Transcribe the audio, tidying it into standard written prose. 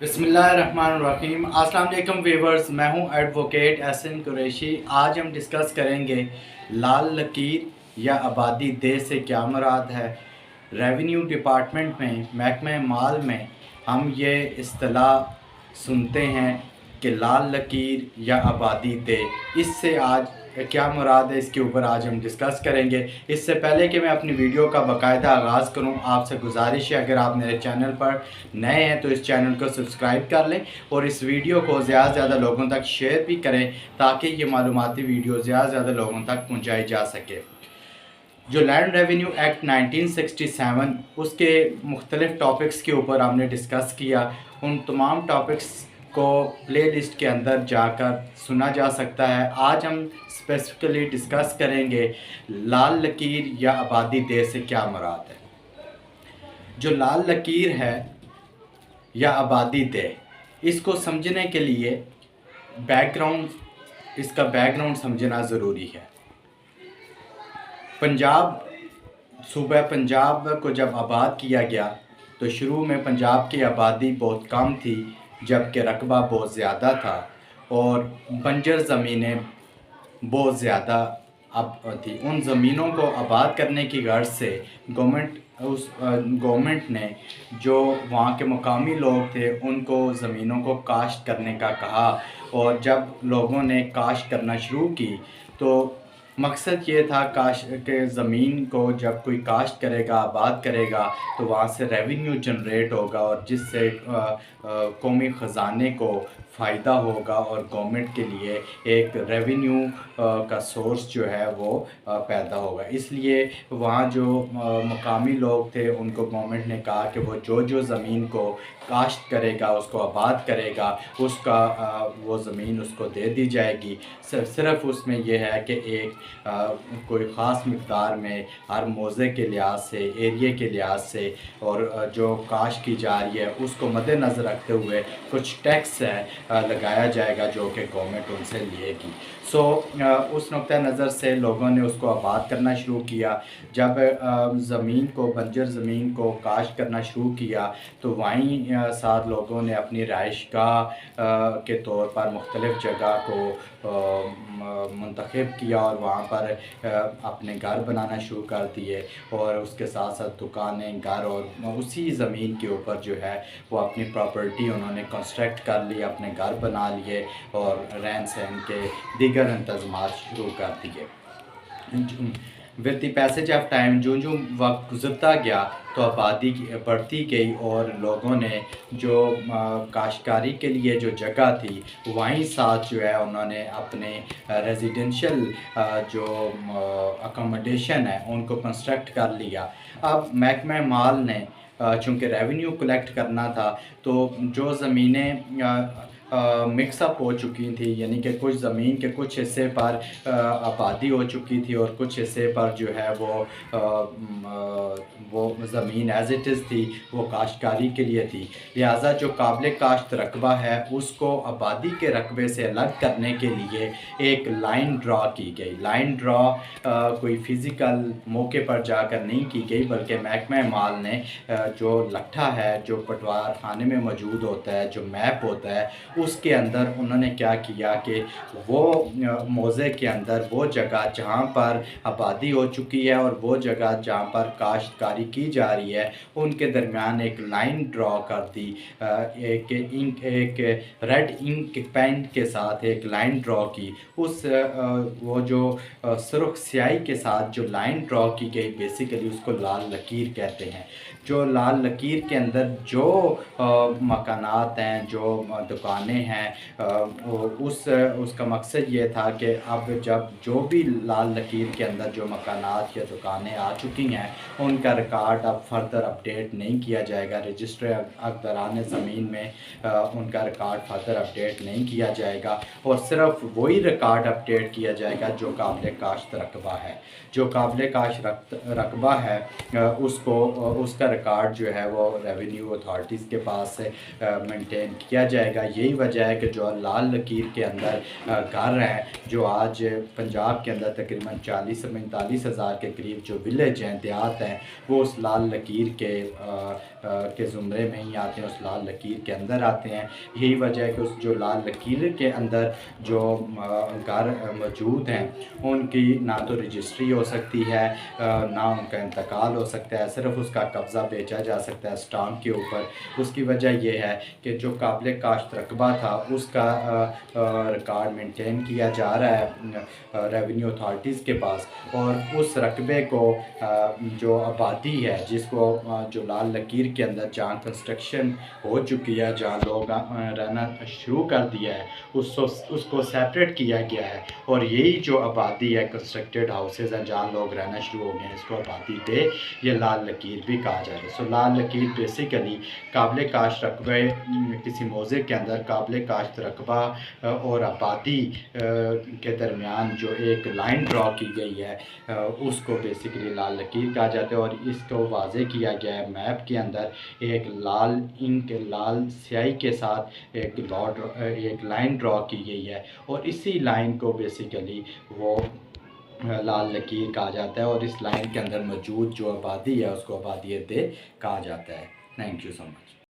बिस्मिल्लाहिर्रहमानिर्रहीम। अस्सलाम वालेकुम व्यूअर्स, मैं हूं एडवोकेट एहसन कुरैशी। आज हम डिस्कस करेंगे लाल लकीर या आबादी देह से क्या मुराद है। रेवेन्यू डिपार्टमेंट में महकमा माल में हम ये इस्तिलाह सुनते हैं कि लाल लकीर या आबादी देह, इससे आज क्या मुराद है, इसके ऊपर आज हम डिस्कस करेंगे। इससे पहले कि मैं अपनी वीडियो का बाकायदा आगाज़ करूं, आपसे गुजारिश है अगर आप मेरे चैनल पर नए हैं तो इस चैनल को सब्सक्राइब कर लें और इस वीडियो को ज़्यादा से ज़्यादा लोगों तक शेयर भी करें ताकि ये मालूमाती वीडियो ज़्यादा से ज़्यादा लोगों तक पहुँचाई जा सके। जो लैंड रेवेन्यू एक्ट 1967 उसके मुख्तलिफ़ टॉपिक्स के ऊपर हमने डिस्कस किया। उन तमाम टॉपिक्स को प्लेलिस्ट के अंदर जाकर सुना जा सकता है। आज हम स्पेसिफिकली डिस्कस करेंगे लाल लकीर या आबादी देह से क्या मुराद है। जो लाल लकीर है या आबादी देह, इसको समझने के लिए इसका बैकग्राउंड समझना ज़रूरी है। सूबा पंजाब को जब आबाद किया गया तो शुरू में पंजाब की आबादी बहुत कम थी, जबकि रकबा बहुत ज़्यादा था और बंजर ज़मीनें बहुत ज़्यादा अब थी। उन ज़मीनों को आबाद करने की गर्ज से गवर्नमेंट ने जो वहाँ के मुकामी लोग थे उनको ज़मीनों को काश्त करने का कहा, और जब लोगों ने काश्त करना शुरू की तो मकसद ये था काश्त के ज़मीन को जब कोई काश्त करेगा, आबाद करेगा तो वहाँ से रेवेन्यू जनरेट होगा और जिससे कौमी ख़जाने को फ़ायदा होगा और गवर्नमेंट के लिए एक रेवेन्यू का सोर्स जो है वो पैदा होगा। इसलिए वहाँ जो मुकामी लोग थे उनको गवर्नमेंट ने कहा कि वो जो ज़मीन को काश्त करेगा, उसको आबाद करेगा, उसका वो ज़मीन उसको दे दी जाएगी। सिर्फ़ उसमें यह है कि एक कोई ख़ास मिक़दार में हर मौज़े के लिहाज से, एरिए के लिहाज से और जो काश्त की जा रही है उसको मद्देनज़र रखते हुए कुछ टैक्स है लगाया जाएगा जो कि गवर्नमेंट उनसे लेगी। उस नुक्ता नज़र से लोगों ने उसको आबाद करना शुरू किया। जब ज़मीन को, बंजर ज़मीन को काश्त करना शुरू किया तो वहीं साथ लोगों ने अपनी रहाइशगाह के तौर पर मुख्तलिफ़ जगह को मुंतखब किया और वहाँ पर अपने घर बनाना शुरू कर दिए और उसके साथ साथ दुकानें, घर, और उसी ज़मीन के ऊपर जो है वो अपनी प्रॉपर्टी उन्होंने कंस्ट्रक्ट कर ली, अपने घर बना लिए और रहन सहन के दीगर इंतज़ामात शुरू कर दिए। With the passage of time, जो वक्त गुजरता गया तो आबादी बढ़ती गई और लोगों ने जो काश्तकारी के लिए जो जगह थी वहीं साथ जो है उन्होंने अपने रेजिडेंशियल जो अकोमोडेशन है उनको कंस्ट्रक्ट कर लिया। अब महकमा माल ने चूँकि रेवेन्यू कलेक्ट करना था तो जो ज़मीनें मिक्सअप हो चुकी थी, यानी कि कुछ ज़मीन के कुछ हिस्से पर आबादी हो चुकी थी और कुछ हिस्से पर जो है वो ज़मीन एज़ इट इज़ थी, वो काश्तकारी के लिए थी। लिहाजा जो काबिल काश्त रकबा है उसको आबादी के रकबे से अलग करने के लिए एक लाइन ड्रा की गई। लाइन ड्रा कोई फ़िज़िकल मौके पर जाकर नहीं की गई, बल्कि महकमा माल ने जो लट्ठा है जो पटवार खाने में मौजूद होता है, जो मैप होता है, उसके अंदर उन्होंने क्या किया कि वो मौज़े के अंदर वो जगह जहाँ पर आबादी हो चुकी है और वो जगह जहाँ पर काश्तकारी की जा रही है उनके दरमियान एक लाइन ड्रा कर दी। एक रेड इंक पेन के साथ एक लाइन ड्रा की। वो जो सुर्ख स्याही के साथ जो लाइन ड्रा की गई, बेसिकली उसको लाल लकीर कहते हैं। जो लाल लकीर के अंदर जो मकानात हैं, जो दुकानें हैं, उसका मकसद ये था कि अब जब जो भी लाल लकीर के अंदर जो मकानात या दुकानें आ चुकी हैं उनका रिकॉर्ड अब फर्दर अपडेट नहीं किया जाएगा। रजिस्टर अक़दरान ज़मीन में उनका रिकॉर्ड फर्दर अपडेट नहीं किया जाएगा और सिर्फ़ वही रिकॉर्ड अपडेट किया जाएगा जो काबिल काश्त रकबा है। जो काबिल काश्त रकबा है उसका रिकॉर्ड जो है वो रेवेन्यू अथॉरिटीज़ के पास से मेंटेन किया जाएगा। यही वजह है कि जो लाल लकीर के अंदर घर हैं, जो आज पंजाब के अंदर तकरीबन 40 से 45 हज़ार के करीब जो विलेज हैं, देहात हैं, वो उस लाल लकीर के ज़ुमरे में ही आते हैं, उस लाल लकीर के अंदर आते हैं। यही वजह है कि उस जो लाल लकीर के अंदर जो घर मौजूद हैं, उनकी ना तो रजिस्ट्री हो सकती है, ना उनका इंतकाल हो सकता है, सिर्फ़ उसका कब्ज़ा बेचा जा सकता है स्टाम्प के ऊपर। उसकी वजह यह है कि जो काबिल काश्त रकबा था उसका रिकॉर्ड मेंटेन किया जा रहा है रेवेन्यू अथॉरिटीज़ के पास, और उस रकबे को जो आबादी है जिसको जो लाल लकीर के अंदर जहाँ कंस्ट्रक्शन हो चुकी है, जहाँ लोग रहना शुरू कर दिया है, उसको सेपरेट किया गया है, और यही जो आबादी है कंस्ट्रक्टेड हाउसेज हैं जहाँ लोग रहना शुरू हो गए हैं, इसको आबादी पे ये लाल लकीर भी कहा जाता है। सो लाल लकीर बेसिकली काबिल काश्त रकबे किसी मौज़े के अंदर काबिल काश्त रकबा और आबादी के दरमियान जो एक लाइन ड्रॉ की गई है, उसको बेसिकली लाल लकीर कहा जाता है। और इसको वाज़े किया गया है मैप के अंदर, एक लाल इंक लाल स्याही के साथ एक लाइन ड्रॉ की गई है, और इसी लाइन को बेसिकली वो लाल लकीर कहा जाता है, और इस लाइन के अंदर मौजूद जो आबादी है उसको आबादी दे कहा जाता है। Thank you so much.